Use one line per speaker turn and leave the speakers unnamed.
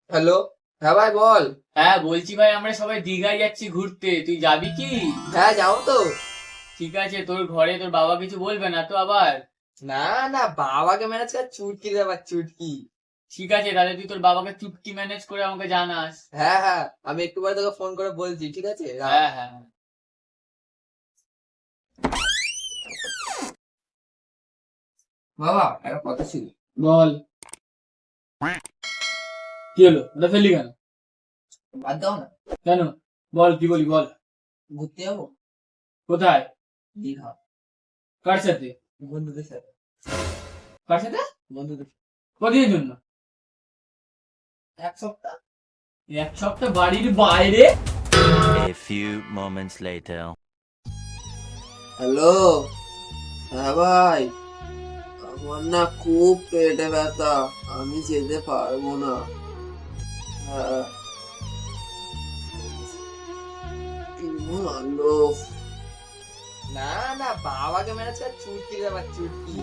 Hello, হ্যাঁ ভাই বল।
হ্যাঁ বলছি ভাই, আমরা সবাই দীঘায় যাচ্ছি ঘুরতে, তুই যাবি কি?
হ্যাঁ যাও তো।
ঠিক আছে, তোর ঘরে তোর বাবা কিছু বলবে না তো আবার?
না না, বাবাকে ম্যানেজ কর, চুটকি দেবার চুটকি।
ঠিক আছে, তাহলে তুই তোর বাবাকে চুটকি ম্যানেজ করে আমাকে জানাস।
হ্যাঁ হ্যাঁ, আমি একটু পরে তোকে ফোন করে বলছি, ঠিক আছে রাখ।
হ্যাঁ হ্যাঁ।
বাবা একটা কথা ছিল।
বল। কি হলো, ওটা ফেললি কেন?
বাদ দাও না।
কেন? বল, কি বলি বল।
ঘুরতে যাবো
কোথায়?
দীঘা,
কার সাথে?
বন্ধুদের সাথে।
কার সাথে?
বন্ধুদের সাথে।
কদিনের জন্য?
1 সপ্তাহ।
1 সপ্তাহ বাড়ির বাইরে?
A few moments later.
Hello, হ্যাঁ ভাই, আমার না খুব পেটে ব্যথা, আমি যেতে পারবো না। হ্যাঁ, ভালো। না না, বাবাকে ম্যানেজ কর, চুটকি দেবার চুটকি।